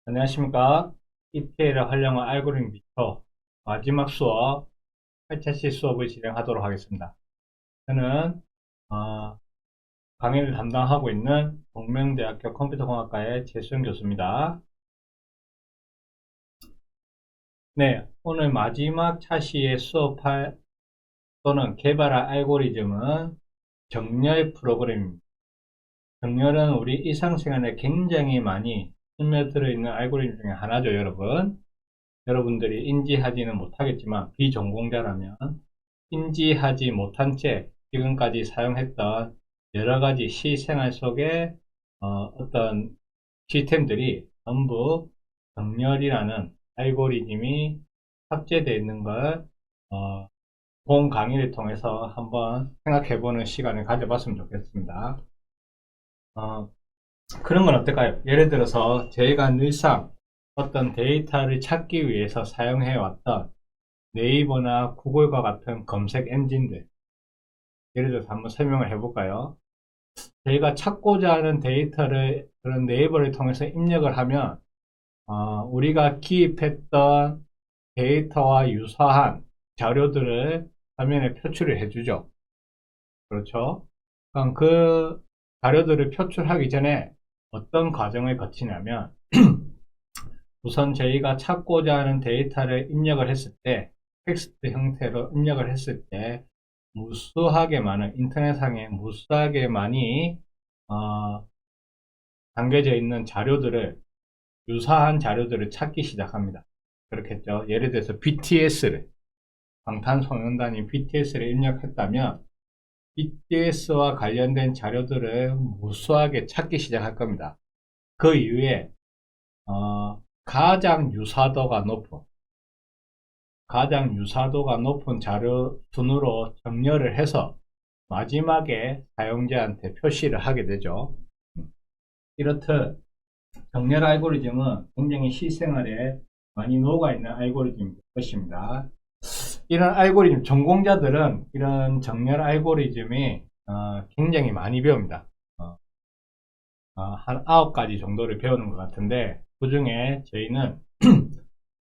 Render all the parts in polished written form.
안녕하십니까. ETL을 활용한 알고리즘 기초 마지막 수업 8차시 수업을 진행하도록 하겠습니다. 저는 강의를 담당하고 있는 동명대학교 컴퓨터공학과의 최수영 교수입니다. 네, 오늘 마지막 차시에 수업할 또는 개발할 알고리즘은 정렬 프로그램입니다. 정렬은 우리 일상생활에 굉장히 많이 스며들어 있는 알고리즘 중에 하나죠, 여러분. 여러분들이 인지하지는 못하겠지만 비전공자라면 인지하지 못한 채 지금까지 사용했던 여러가지 실생활 속에 어떤 시스템들이 전부 정렬이라는 알고리즘이 탑재되어 있는 걸 본 강의를 통해서 한번 생각해보는 시간을 가져봤으면 좋겠습니다. 그런 건 어떨까요? 예를 들어서 저희가 늘상 어떤 데이터를 찾기 위해서 사용해왔던 네이버나 구글과 같은 검색 엔진들, 예를 들어서 한번 설명을 해볼까요? 저희가 찾고자 하는 데이터를 그런 네이버를 통해서 입력을 하면 우리가 기입했던 데이터와 유사한 자료들을 화면에 표출을 해주죠. 그렇죠? 그럼 그 자료들을 표출하기 전에 어떤 과정을 거치냐면 우선 저희가 찾고자 하는 데이터를 입력을 했을 때 텍스트 형태로 입력을 했을 때 무수하게 많은 인터넷상에 무수하게 많이 담겨져 있는 자료들을 유사한 자료들을 찾기 시작합니다. 그렇겠죠. 예를 들어서 BTS를 방탄소년단인 BTS를 입력했다면 BTS와 관련된 자료들을 무수하게 찾기 시작할 겁니다. 그 이후에 가장 유사도가 높은 자료 순으로 정렬을 해서 마지막에 사용자한테 표시를 하게 되죠. 이렇듯 정렬 알고리즘은 굉장히 실생활에 많이 녹아있는 알고리즘일 것입니다. 이런 알고리즘, 전공자들은 이런 정렬 알고리즘이 굉장히 많이 배웁니다. 한 9가지 정도를 배우는 것 같은데 그 중에 저희는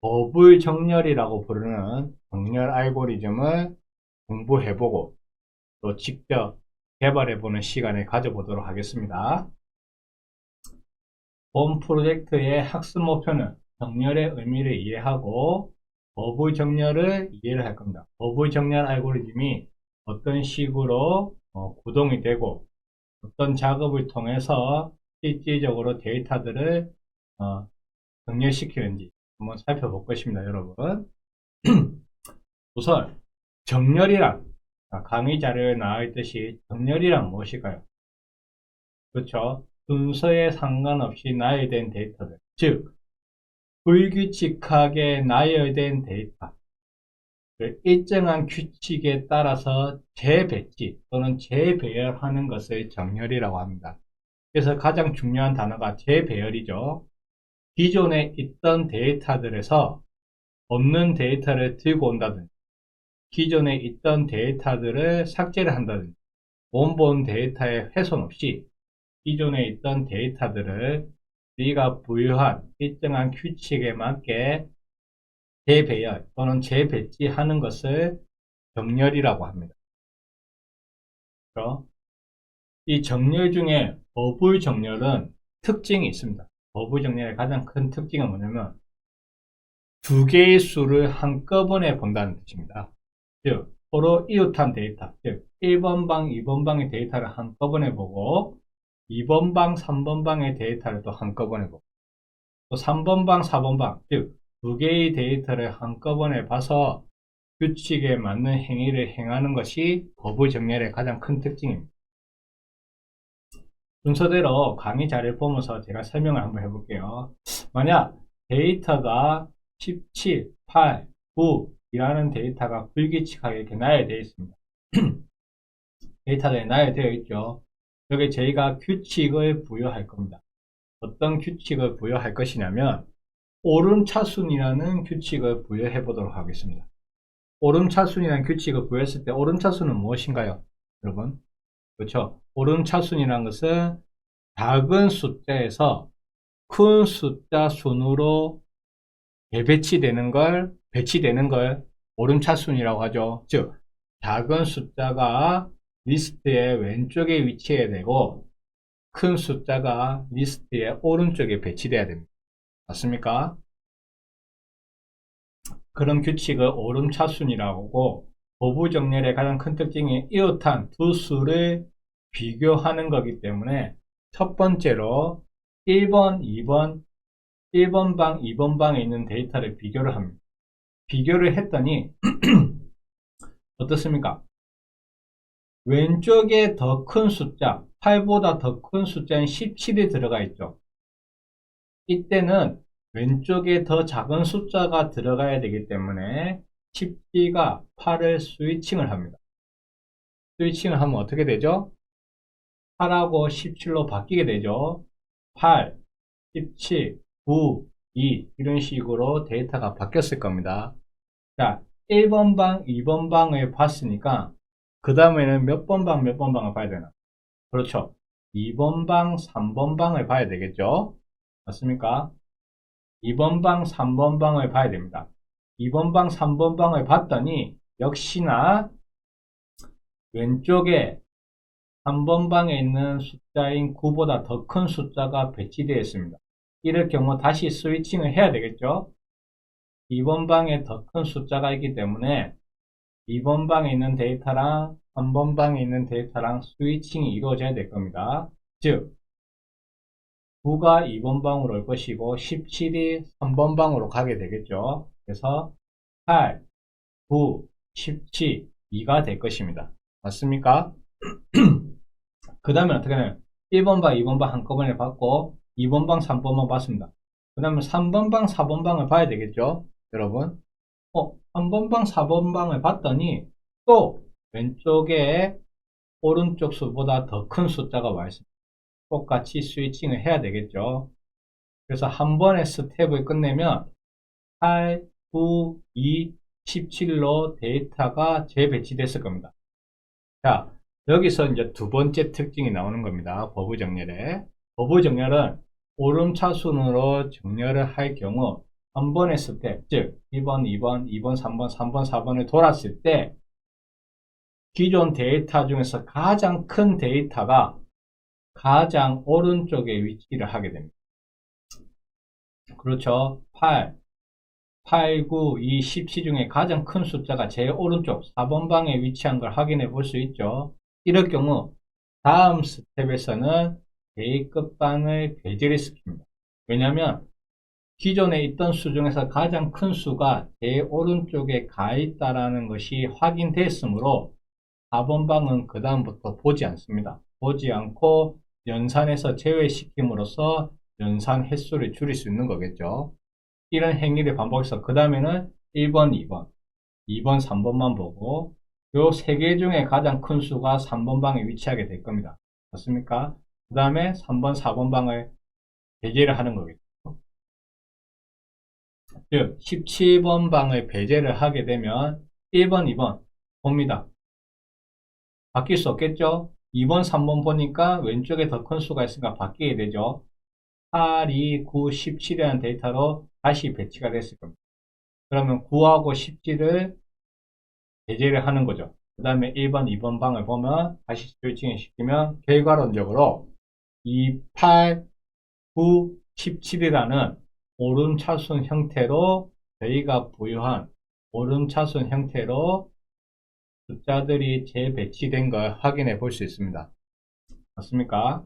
버블 정렬이라고 부르는 정렬 알고리즘을 공부해보고 또 직접 개발해보는 시간을 가져보도록 하겠습니다. 본 프로젝트의 학습 목표는 정렬의 의미를 이해하고 버블 정렬을 이해를 할 겁니다. 버블 정렬 알고리즘이 어떤 식으로 구동이 되고 어떤 작업을 통해서 실질적으로 데이터들을 정렬시키는지 한번 살펴볼 것입니다, 여러분. 우선 정렬이란 강의 자료에 나와 있듯이 정렬이란 무엇일까요? 그렇죠. 순서에 상관없이 나열된 데이터들, 즉 불규칙하게 나열된 데이터, 일정한 규칙에 따라서 재배치 또는 재배열하는 것을 정렬이라고 합니다. 그래서 가장 중요한 단어가 재배열이죠. 기존에 있던 데이터들에서 없는 데이터를 들고 온다든지 기존에 있던 데이터들을 삭제를 한다든지 원본 데이터의 훼손 없이 기존에 있던 데이터들을 우리가 부여한 일정한 규칙에 맞게 재배열 또는 재배치하는 것을 정렬이라고 합니다. 그렇죠? 이 정렬 중에 버블 정렬은 특징이 있습니다. 버블 정렬의 가장 큰 특징은 뭐냐면 두 개의 수를 한꺼번에 본다는 뜻입니다. 즉 서로 이웃한 데이터, 즉 1번 방, 2번 방의 데이터를 한꺼번에 보고 2번 방, 3번 방의 데이터를 또 한꺼번에 보고 또 3번 방, 4번 방, 즉 두 개의 데이터를 한꺼번에 봐서 규칙에 맞는 행위를 행하는 것이 버블 정렬의 가장 큰 특징입니다. 순서대로 강의 자료를 보면서 제가 설명을 한번 해볼게요. 만약 데이터가 17, 8, 9 이라는 데이터가 불규칙하게 이렇게 나열되어 있습니다. 데이터들이 나열되어 있죠. 여기 저희가 규칙을 부여할 겁니다. 어떤 규칙을 부여할 것이냐면 오름차순이라는 규칙을 부여해 보도록 하겠습니다. 오름차순이라는 규칙을 부여했을 때 오름차순은 무엇인가요? 여러분, 그렇죠? 오름차순이라는 것은 작은 숫자에서 큰 숫자 순으로 배치되는 걸 오름차순이라고 하죠. 즉 작은 숫자가 리스트의 왼쪽에 위치해야 되고 큰 숫자가 리스트의 오른쪽에 배치돼야 됩니다. 맞습니까? 그런 규칙을 오름차순이라고 하고 거부정렬의 가장 큰 특징이 이웃한 두 수를 비교하는 거기 때문에 첫 번째로 1번, 2번, 1번 방, 2번 방에 있는 데이터를 비교를 합니다. 비교를 했더니 어떻습니까? 왼쪽에 더 큰 숫자, 8보다 더 큰 숫자인 17이 들어가 있죠. 이때는 왼쪽에 더 작은 숫자가 들어가야 되기 때문에 17가 8을 스위칭을 합니다. 스위칭을 하면 어떻게 되죠? 8하고 17로 바뀌게 되죠. 8, 17, 9, 2 이런 식으로 데이터가 바뀌었을 겁니다. 자, 1번 방, 2번 방을 봤으니까 그 다음에는 몇 번 방, 몇 번 방을 봐야 되나? 그렇죠. 2번 방, 3번 방을 봐야 되겠죠? 맞습니까? 2번 방, 3번 방을 봐야 됩니다. 2번 방, 3번 방을 봤더니 역시나 왼쪽에 3번 방에 있는 숫자인 9보다 더 큰 숫자가 배치되어 있습니다. 이럴 경우 다시 스위칭을 해야 되겠죠? 2번 방에 더 큰 숫자가 있기 때문에 2번 방에 있는 데이터랑 3번 방에 있는 데이터랑 스위칭이 이루어져야 될 겁니다. 즉 9가 2번 방으로 올 것이고 17이 3번 방으로 가게 되겠죠. 그래서 8, 9, 17, 2가 될 것입니다. 맞습니까? 그 다음에 어떻게 하냐면 1번 방, 2번 방 한꺼번에 봤고 2번 방, 3번 방 봤습니다. 그 다음에 3번 방, 4번 방을 봐야 되겠죠. 여러분 3번 방, 4번 방을 봤더니 또 왼쪽에 오른쪽 수보다 더 큰 숫자가 와 있습니다. 똑같이 스위칭을 해야 되겠죠. 그래서 한 번의 스텝을 끝내면 8, 9, 2, 17로 데이터가 재배치됐을 겁니다. 자, 여기서 이제 두 번째 특징이 나오는 겁니다. 버브정렬에. 버브정렬은 오름차순으로 정렬을 할 경우 한 번의 스텝, 즉 1번, 2번, 2번, 3번, 3번, 4번을 돌았을 때 기존 데이터 중에서 가장 큰 데이터가 가장 오른쪽에 위치를 하게 됩니다. 그렇죠. 8, 9, 2, 17 중에 가장 큰 숫자가 제일 오른쪽 4번 방에 위치한 걸 확인해 볼 수 있죠. 이럴 경우 다음 스텝에서는 대입급방을 배제를 시킵니다. 왜냐하면 기존에 있던 수 중에서 가장 큰 수가 제일 오른쪽에 가 있다는 것이 확인됐으므로 4번 방은 그 다음부터 보지 않습니다. 보지 않고 연산해서 제외시킴으로써 연산 횟수를 줄일 수 있는 거겠죠. 이런 행위를 반복해서 그 다음에는 1번, 2번, 2번, 3번만 보고 요 세 개 중에 가장 큰 수가 3번 방에 위치하게 될 겁니다. 맞습니까? 그 다음에 3번, 4번 방을 배제를 하는 거겠죠. 즉 17번 방을 배제를 하게 되면 1번, 2번 봅니다. 바뀔 수 없겠죠? 2번, 3번 보니까 왼쪽에 더 큰 수가 있으니까 바뀌게 되죠. 8, 2, 9, 17이라는 데이터로 다시 배치가 됐을 겁니다. 그러면 9하고 17을 배제를 하는 거죠. 그 다음에 1번, 2번 방을 보면 다시 스위칭을 시키면 결과론적으로 2, 8, 9, 17이라는 오름차순 형태로 저희가 부여한 오름차순 형태로 숫자들이 재배치된 걸 확인해 볼 수 있습니다. 맞습니까?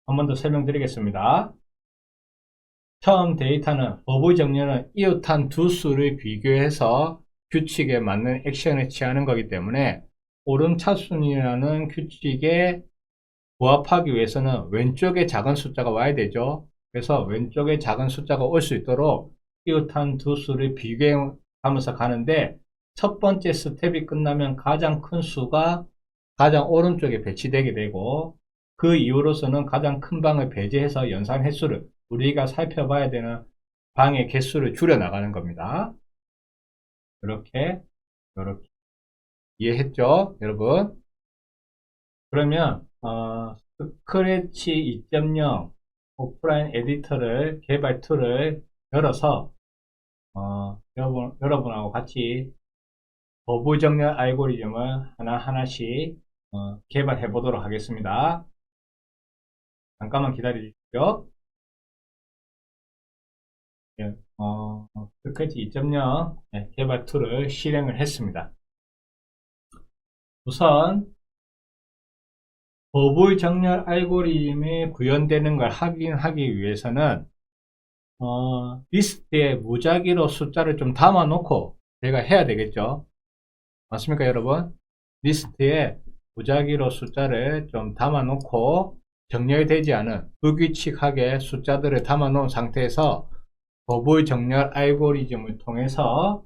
한 번 더 설명드리겠습니다. 처음 데이터는 버브 정렬은 이웃한 두 수를 비교해서 규칙에 맞는 액션을 취하는 거기 때문에 오름차순이라는 규칙에 부합하기 위해서는 왼쪽에 작은 숫자가 와야 되죠. 그래서 왼쪽에 작은 숫자가 올 수 있도록 이웃한 두 수를 비교하면서 가는데 첫 번째 스텝이 끝나면 가장 큰 수가 가장 오른쪽에 배치되게 되고 그 이후로서는 가장 큰 방을 배제해서 연산 횟수를 우리가 살펴봐야 되는 방의 개수를 줄여 나가는 겁니다. 이렇게 이해했죠, 여러분? 그러면 스크래치 2.0 오프라인 에디터를 개발 툴을 열어서 여러분하고 같이 버블 정렬 알고리즘을 하나하나씩 개발해 보도록 하겠습니다. 잠깐만 기다려 주십시오. 예, 스케치 2.0 개발 툴을 실행을 했습니다. 우선 버블 정렬 알고리즘이 구현되는 걸 확인하기 위해서는 리스트에 무작위로 숫자를 좀 담아 놓고 제가 해야 되겠죠. 맞습니까 여러분? 리스트에 무작위로 숫자를 좀 담아 놓고 정렬되지 않은 불규칙하게 숫자들을 담아 놓은 상태에서 버블 정렬 알고리즘을 통해서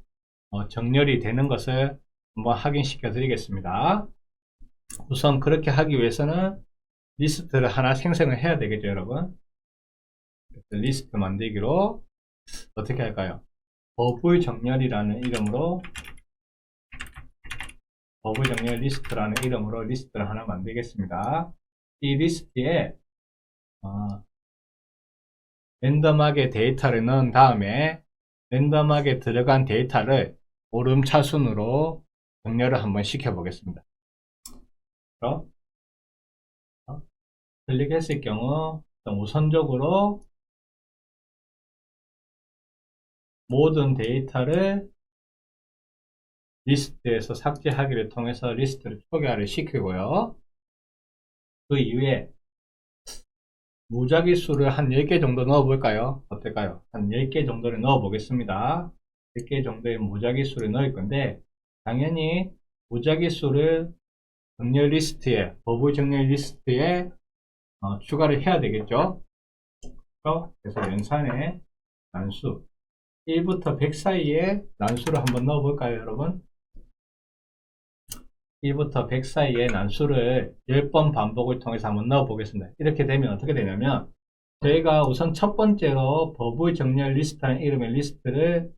정렬이 되는 것을 한번 확인시켜 드리겠습니다. 우선 그렇게 하기 위해서는 리스트를 하나 생성을 해야 되겠죠 여러분. 리스트 만들기로 어떻게 할까요? 버블 정렬이라는 이름으로 버블 정렬 리스트라는 이름으로 리스트를 하나 만들겠습니다. 이 리스트에 랜덤하게 데이터를 넣은 다음에 랜덤하게 들어간 데이터를 오름차순으로 정렬을 한번 시켜 보겠습니다. 클릭했을 경우 우선적으로 모든 데이터를 리스트에서 삭제하기를 통해서 리스트를 초기화를 시키고요. 그 이후에 무작위 수를 한 10개 정도 넣어 볼까요? 어떨까요? 한 10개 정도를 넣어 보겠습니다. 10개 정도의 무작위 수를 넣을 건데 당연히 무작위 수를 정렬 리스트에 버블 정렬 리스트에 추가를 해야 되겠죠. 그래서 연산에 난수 1부터 100 사이에 난수를 한번 넣어 볼까요 여러분? 1부터 100 사이에 난수를 10번 반복을 통해서 한번 넣어 보겠습니다. 이렇게 되면 어떻게 되냐면 저희가 우선 첫 번째로 버블 정렬 리스트라는 이름의 리스트를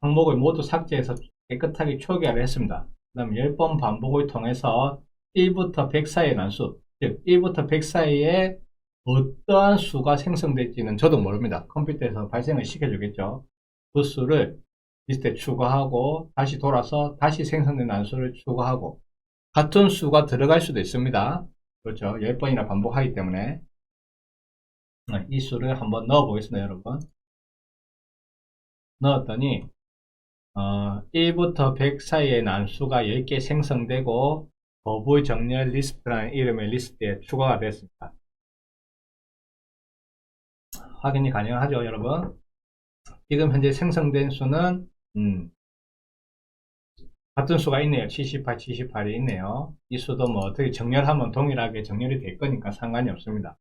항목을 모두 삭제해서 깨끗하게 초기화를 했습니다. 그 다음 10번 반복을 통해서 1부터 100 사이의 난수, 즉 1부터 100 사이에 어떠한 수가 생성될지는 저도 모릅니다. 컴퓨터에서 발생을 시켜주겠죠. 그 수를 리스트에 추가하고 다시 돌아서 다시 생성된 난수를 추가하고 같은 수가 들어갈 수도 있습니다. 그렇죠. 10번이나 반복하기 때문에 이 수를 한번 넣어 보겠습니다 여러분. 넣었더니 1부터 100 사이의 난수가 10개 생성되고 버블 정렬 리스트라는 이름의 리스트에 추가가 됐습니다. 확인이 가능하죠 여러분. 지금 현재 생성된 수는 같은 수가 있네요. 78, 78이 있네요. 이 수도 뭐 어떻게 정렬하면 동일하게 정렬이 될 거니까 상관이 없습니다.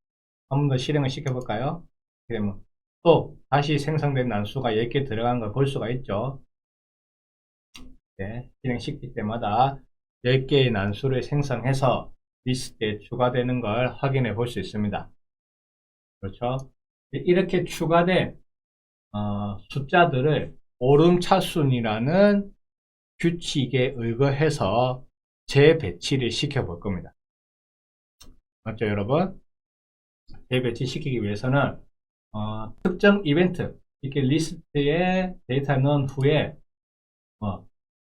한 번 더 실행을 시켜볼까요? 그러면 또 다시 생성된 난수가 10개 들어간 걸 볼 수가 있죠. 네, 실행시킬 때마다 10개의 난수를 생성해서 리스트에 추가되는 걸 확인해 볼 수 있습니다. 그렇죠? 이렇게 추가된 숫자들을 오름차순이라는 규칙에 의거해서 재배치를 시켜 볼 겁니다. 맞죠 여러분? 재배치 시키기 위해서는 특정 이벤트 이렇게 리스트에 데이터를 넣은 후에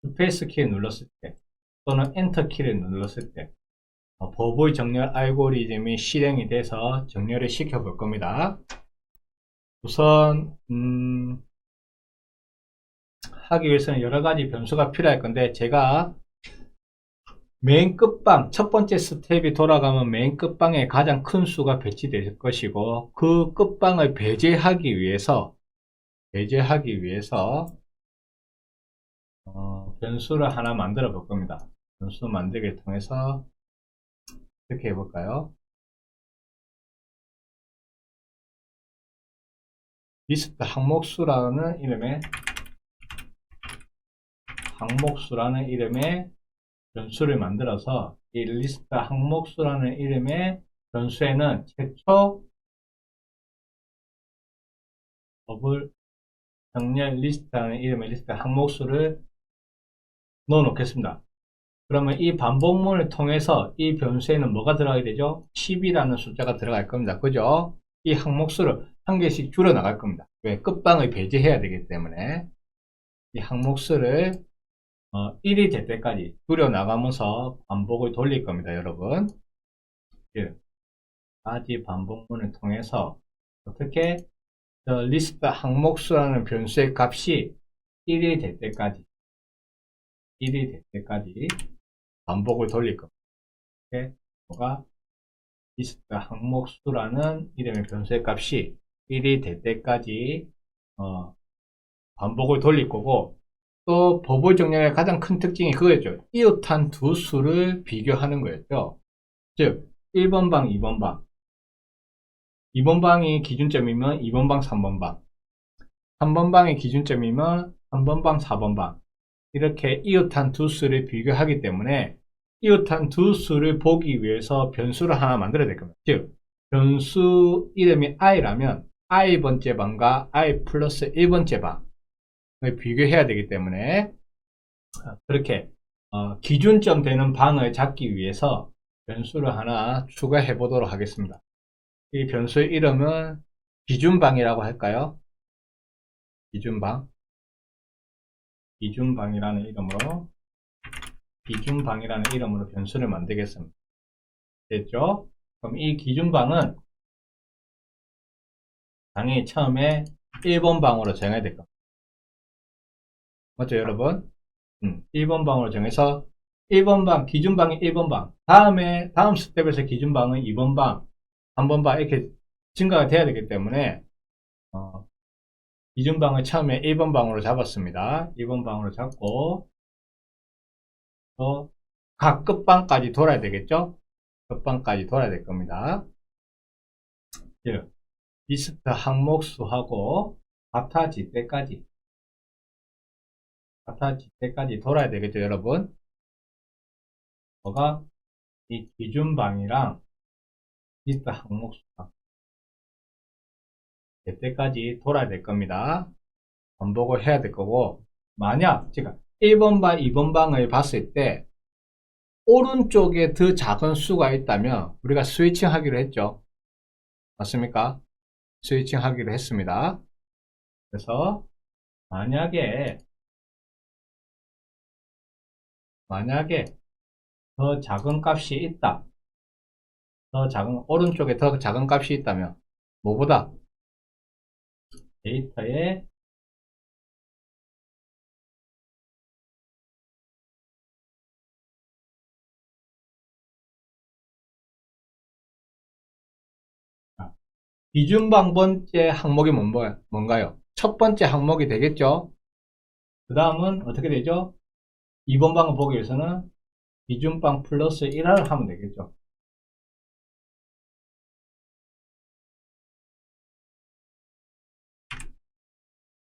스페이스 키를 눌렀을 때 또는 엔터 키를 눌렀을 때 버블 정렬 알고리즘이 실행이 돼서 정렬을 시켜 볼 겁니다. 우선 하기 위해서는 여러가지 변수가 필요할 건데 제가 맨 끝방 첫 번째 스텝이 돌아가면 맨 끝방에 가장 큰 수가 배치될 것이고 그 끝방을 배제하기 위해서 변수를 하나 만들어 볼 겁니다. 변수 만들기를 통해서 이렇게 해볼까요? 리스트 항목수라는 이름의 변수를 만들어서 이 리스트 항목수라는 이름의 변수에는 최초 버블 정렬 리스트라는 이름의 리스트 항목수를 넣어 놓겠습니다. 그러면 이 반복문을 통해서 이 변수에는 뭐가 들어가게 되죠? 10이라는 숫자가 들어갈 겁니다. 그죠? 이 항목수를 한 개씩 줄여 나갈 겁니다. 왜? 끝방을 배제해야 되기 때문에 이 항목수를 1이 될 때까지 줄여 나가면서 반복을 돌릴 겁니다. 여러분, 까지 반복문을 통해서 어떻게 리스트 항목수라는 변수의 값이 1이 될 때까지 반복을 돌릴 겁니다. 이렇게 뭐가 리스트 항목수라는 이름의 변수의 값이 1이 될 때까지 반복을 돌릴 거고, 또 버블 정렬의 가장 큰 특징이 그거였죠. 이웃한 두 수를 비교하는 거였죠. 즉 1번 방, 2번 방, 2번 방이 기준점이면 2번 방, 3번 방, 3번 방이 기준점이면 3번 방, 4번 방, 이렇게 이웃한 두 수를 비교하기 때문에 이웃한 두 수를 보기 위해서 변수를 하나 만들어야 될 겁니다. 즉 변수 이름이 i라면 i번째 방과 i 플러스 1번째 방을 비교해야 되기 때문에 그렇게 기준점 되는 방을 잡기 위해서 변수를 하나 추가해 보도록 하겠습니다. 이 변수의 이름은 기준방이라고 할까요? 기준방이라는 이름으로 변수를 만들겠습니다. 됐죠? 그럼 이 기준방은 당연히 처음에 1번 방으로 정해야 될 겁니다. 맞죠, 여러분? 1번 방으로 정해서 1번 방, 기준방이 1번 방, 다음 스텝에서 기준방은 2번 방, 3번 방 이렇게 증가가 돼야 되기 때문에 기준방을 처음에 1번 방으로 잡았습니다. 1번 방으로 잡고 또 각 끝방까지 돌아야 되겠죠? 끝방까지 돌아야 될 겁니다. 리스트 항목수하고 같아질 때까지 돌아야 되겠죠, 여러분? 뭐가? 이 기준방이랑 리스트 항목수가 될 때까지 돌아야 될 겁니다. 반복을 해야 될 거고, 만약 제가 1번 방, 2번 방을 봤을 때 오른쪽에 더 작은 수가 있다면 우리가 스위칭 하기로 했죠. 맞습니까? 스위칭 하기로 했습니다. 그래서 만약에 더 작은 값이 있다. 오른쪽에 더 작은 값이 있다면 뭐보다? 데이터에 기준방 번째 항목이 뭔가요? 첫 번째 항목이 되겠죠? 그 다음은 어떻게 되죠? 2번 방을 보기 위해서는 기준방 플러스 1을 하면 되겠죠.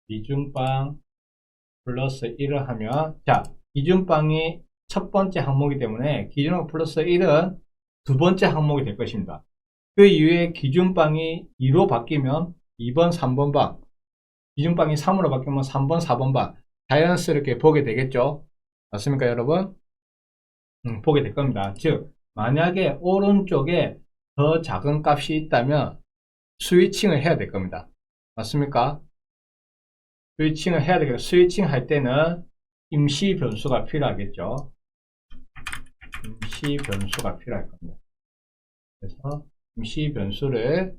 기준방 플러스 1을 하면, 자, 기준방이 첫 번째 항목이기 때문에 기준방 플러스 1은 두 번째 항목이 될 것입니다. 그 이후에 기준방이 2로 바뀌면 2번, 3번 방, 기준방이 3으로 바뀌면 3번, 4번 방 자연스럽게 보게 되겠죠. 맞습니까, 여러분? 보게 될 겁니다. 즉, 만약에 오른쪽에 더 작은 값이 있다면 스위칭을 해야 될 겁니다. 맞습니까? 스위칭을 해야 되겠죠. 스위칭 할 때는 임시 변수가 필요하겠죠. 임시 변수가 필요할 겁니다. 그래서 임시 변수를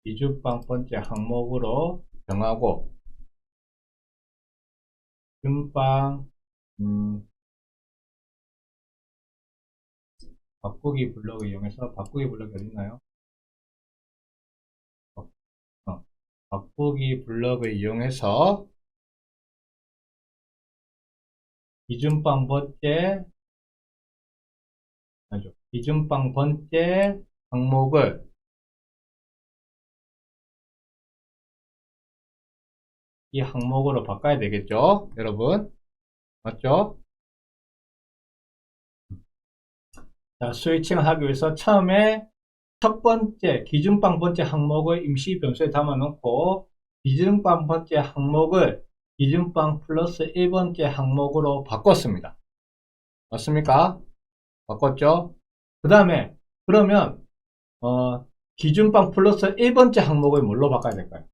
기준방 번째 항목으로 정하고 기준방 바꾸기 블럭을 이용해서, 바꾸기 블럭이 어딨나요? 바꾸기 블럭을 이용해서 기준방 번째 항목을 이 항목으로 바꿔야 되겠죠, 여러분? 맞죠? 자, 스위칭을 하기 위해서 처음에 첫 번째 기준방 번째 항목을 임시 변수에 담아 놓고 기준방 번째 항목을 기준방 플러스 1번째 항목으로 바꿨습니다. 맞습니까? 바꿨죠? 그 다음에 그러면 기준방 플러스 1번째 항목을 뭘로 바꿔야 될까요?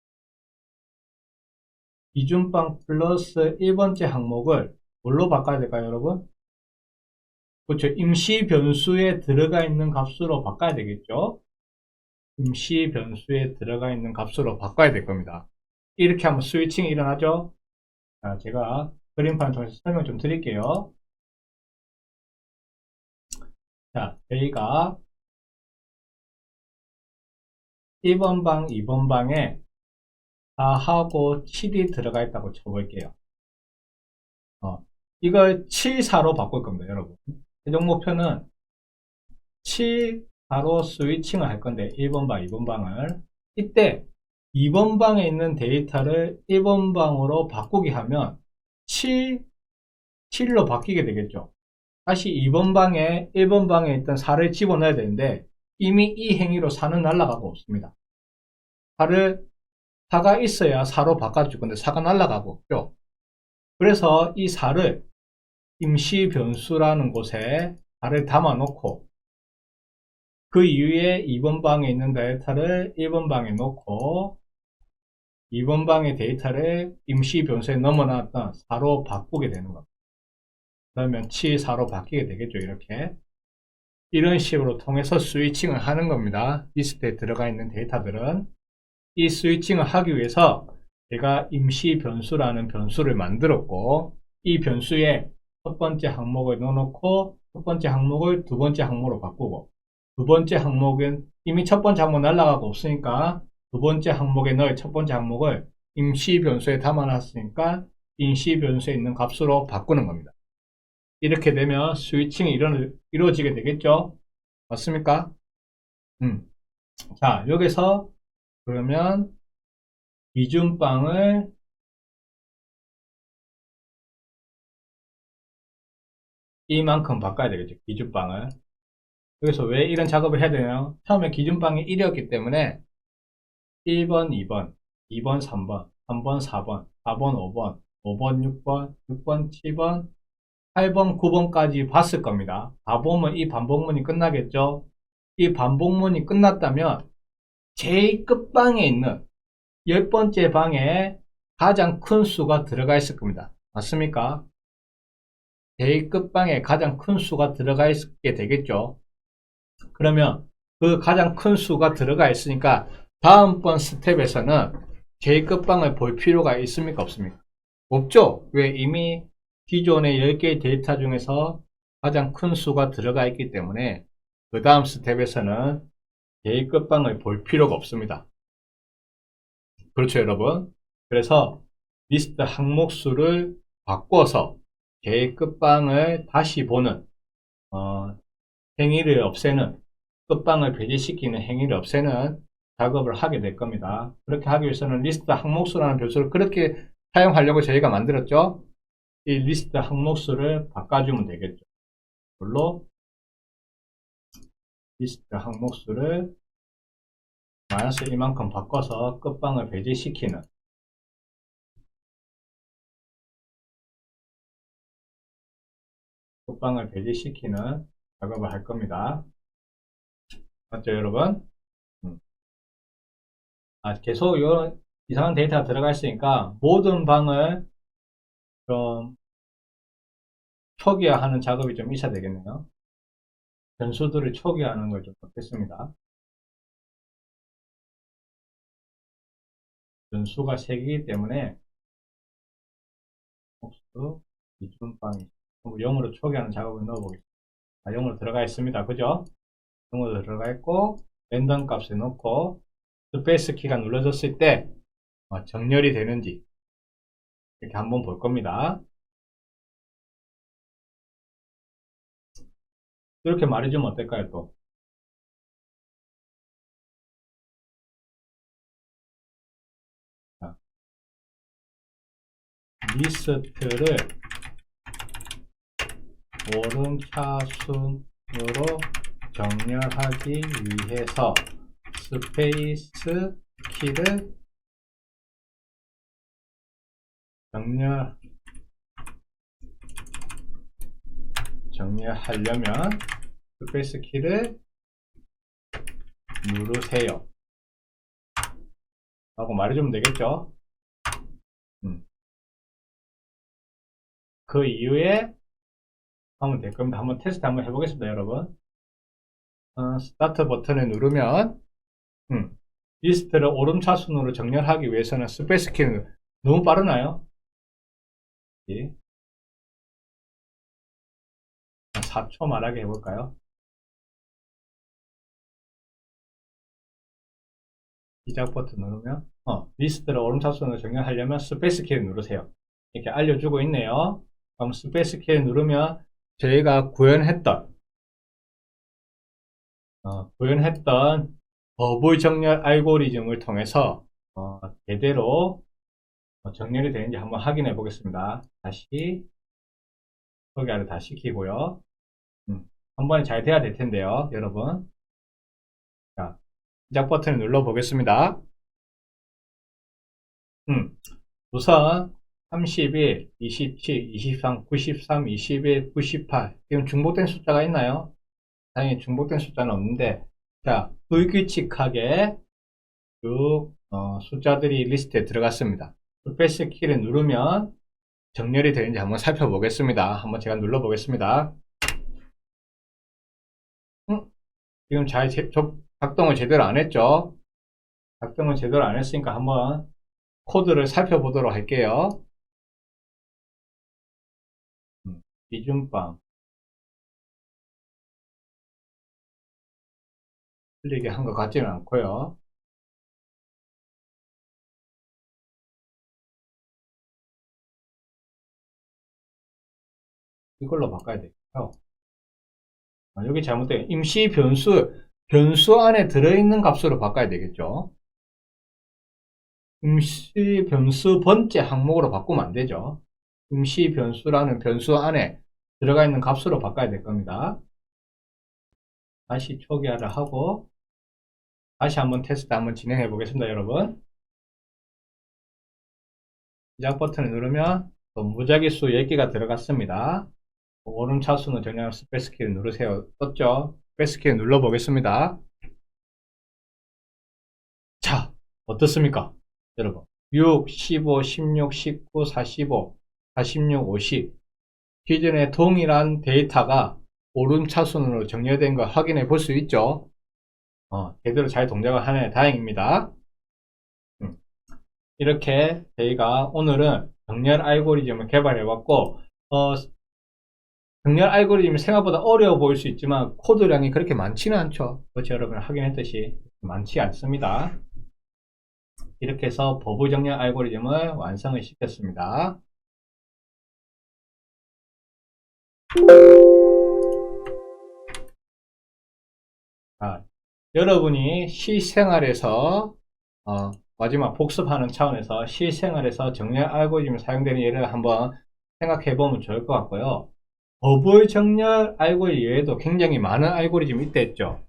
기준방 플러스 1번째 항목을 뭘로 바꿔야 될까요, 여러분? 그렇죠. 임시 변수에 들어가 있는 값으로 바꿔야 되겠죠? 임시 변수에 들어가 있는 값으로 바꿔야 될 겁니다. 이렇게 하면 스위칭이 일어나죠? 자, 제가 그림판을 통해서 설명 좀 드릴게요. 자, 저희가 1번 방, 2번 방에 4하고 7이 들어가 있다고 쳐볼게요. 이걸 7, 4로 바꿀 겁니다, 여러분. 최종 목표는 7, 4로 스위칭을 할 건데, 1번 방, 2번 방을. 이때 2번 방에 있는 데이터를 1번 방으로 바꾸게 하면 7로 바뀌게 되겠죠. 다시 2번 방에 1번 방에 있던 4를 집어넣어야 되는데, 이미 이 행위로 4는 날아가고 없습니다. 4가 있어야 4로 바꿔줄 건데 4가 날아가고 없죠. 그래서 이 4를 임시 변수라는 곳에 4를 담아 놓고 그 이후에 2번 방에 있는 데이터를 1번 방에 놓고 2번 방의 데이터를 임시 변수에 넘어놨던 4로 바꾸게 되는 겁니다. 그러면 7, 4로 바뀌게 되겠죠. 이렇게 이런 식으로 통해서 스위칭을 하는 겁니다. 리스트에 들어가 있는 데이터들은 이 스위칭을 하기 위해서 제가 임시 변수라는 변수를 만들었고 이 변수에 첫 번째 항목을 넣어놓고 첫 번째 항목을 두 번째 항목으로 바꾸고 두 번째 항목은 이미 첫 번째 항목 날아가고 없으니까 두 번째 항목에 넣을 첫 번째 항목을 임시 변수에 담아놨으니까 임시 변수에 있는 값으로 바꾸는 겁니다. 이렇게 되면 스위칭이 이루어지게 되겠죠? 맞습니까? 자, 여기서 그러면 기준방을 이만큼 바꿔야 되겠죠. 기준방을. 여기서 왜 이런 작업을 해야 되나요? 처음에 기준방이 1이었기 때문에 1번, 2번, 2번, 3번, 3번, 4번, 4번, 5번, 5번, 6번, 6번, 7번, 8번, 9번까지 봤을 겁니다. 다 보면 이 반복문이 끝나겠죠? 이 반복문이 끝났다면 제일 끝방에 있는 10번째 방에 가장 큰 수가 들어가 있을 겁니다. 맞습니까? 제일 끝방에 가장 큰 수가 들어가 있게 되겠죠. 그러면 그 가장 큰 수가 들어가 있으니까 다음번 스텝에서는 제일 끝방을 볼 필요가 있습니까? 없습니까? 없죠? 왜? 이미 기존의 10개의 데이터 중에서 가장 큰 수가 들어가 있기 때문에 그 다음 스텝에서는 제일 끝방을 볼 필요가 없습니다. 그렇죠, 여러분? 그래서 리스트 항목수를 바꿔서 제일 끝방을 다시 보는 행위를 없애는, 끝방을 배제시키는 행위를 없애는 작업을 하게 될 겁니다. 그렇게 하기 위해서는 리스트 항목수라는 변수를 그렇게 사용하려고 저희가 만들었죠. 이 리스트 항목수를 바꿔주면 되겠죠. 이걸로 리스트 항목수를 마이너스 이만큼 바꿔서 끝방을 배제시키는 끝방을 배제시키는 작업을 할 겁니다. 맞죠, 여러분? 계속 이런 이상한 데이터가 들어가 있으니까 모든 방을 좀 초기화하는 작업이 좀 있어야 되겠네요. 변수들을 초기화하는 걸 좀 넣겠습니다. 변수가 3개이기 때문에 혹수 기준방이 0으로 초기화하는 작업을 넣어보겠습니다. 0으로 들어가 있습니다. 그죠? 0으로 들어가 있고 랜덤 값을 넣고 스페이스 키가 눌러졌을 때 정렬이 되는지 이렇게 한번 볼 겁니다. 이렇게 말해주면 어떨까요? 또 리스트를 오름차순으로 정렬하기 위해서 스페이스 키를 정렬하려면 스페이스 키를 누르세요 라고 말해주면 되겠죠. 그 이후에 하면 될 겁니다. 한번 테스트 한번 해보겠습니다, 여러분. 스타트 버튼을 누르면 리스트를 오름차순으로 정렬하기 위해서는 스페이스 키는 너무 빠르나요? 예. 4초 말하게 해볼까요? 시작 버튼 누르면 리스트를 오름차순으로 정렬하려면 스페이스 키를 누르세요. 이렇게 알려주고 있네요. 그럼 스페이스 키를 누르면 저희가 구현했던 버블 정렬 알고리즘을 통해서 제대로 정렬이 되는지 한번 확인해 보겠습니다. 다시 소개를 다 시키고요. 한 번에 잘 돼야 될 텐데요, 여러분. 자, 시작 버튼을 눌러 보겠습니다. 우선 31, 27, 23, 93, 21, 98 지금 중복된 숫자가 있나요? 당연히 중복된 숫자는 없는데, 자, 불규칙하게 쭉 숫자들이 리스트에 들어갔습니다. 스페이스 키를 누르면 정렬이 되는지 한번 살펴보겠습니다. 한번 제가 눌러 보겠습니다. 지금 잘 작동을 제대로 안 했죠? 작동을 제대로 안 했으니까 한번 코드를 살펴보도록 할게요. 비준빵 틀리게 한 것 같지는 않고요. 이걸로 바꿔야 되겠죠. 여기 잘못된 임시 변수 안에 들어있는 값으로 바꿔야 되겠죠. 임시 변수 번째 항목으로 바꾸면 안 되죠. 임시 변수라는 변수 안에 들어가 있는 값으로 바꿔야 될 겁니다. 다시 초기화를 하고 다시 한번 테스트 한번 진행해 보겠습니다, 여러분. 시작 버튼을 누르면 무작위수 10개가 들어갔습니다. 오름차순으로 정렬 스페이스 키를 누르세요. 떴죠? 스페이스 키를 눌러 보겠습니다. 자, 어떻습니까? 여러분 6, 15, 16, 19, 45, 46, 50 기존의 동일한 데이터가 오름차순으로 정렬된 걸 확인해 볼 수 있죠. 제대로 잘 동작을 하네. 다행입니다. 이렇게 저희가 오늘은 정렬 알고리즘을 개발해 봤고 정렬 알고리즘이 생각보다 어려워 보일 수 있지만 코드량이 그렇게 많지는 않죠. 그렇죠, 여러분 확인했듯이 많지 않습니다. 이렇게 해서 버블 정렬 알고리즘을 완성을 시켰습니다. 자, 여러분이 실생활에서 마지막 복습하는 차원에서 실생활에서 정렬 알고리즘이 사용되는 예를 한번 생각해 보면 좋을 것 같고요. 버블 정렬 알고리즘 외에도 굉장히 많은 알고리즘이 있댔죠.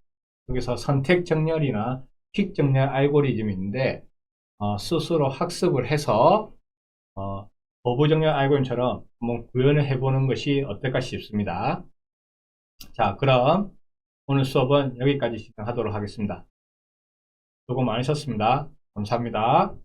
여기서 선택 정렬이나 퀵 정렬 알고리즘이 있는데 스스로 학습을 해서 버블 정렬 알고리즘처럼 한번 구현을 해보는 것이 어떨까 싶습니다. 자, 그럼 오늘 수업은 여기까지 진행하도록 하겠습니다. 수고 많으셨습니다. 감사합니다.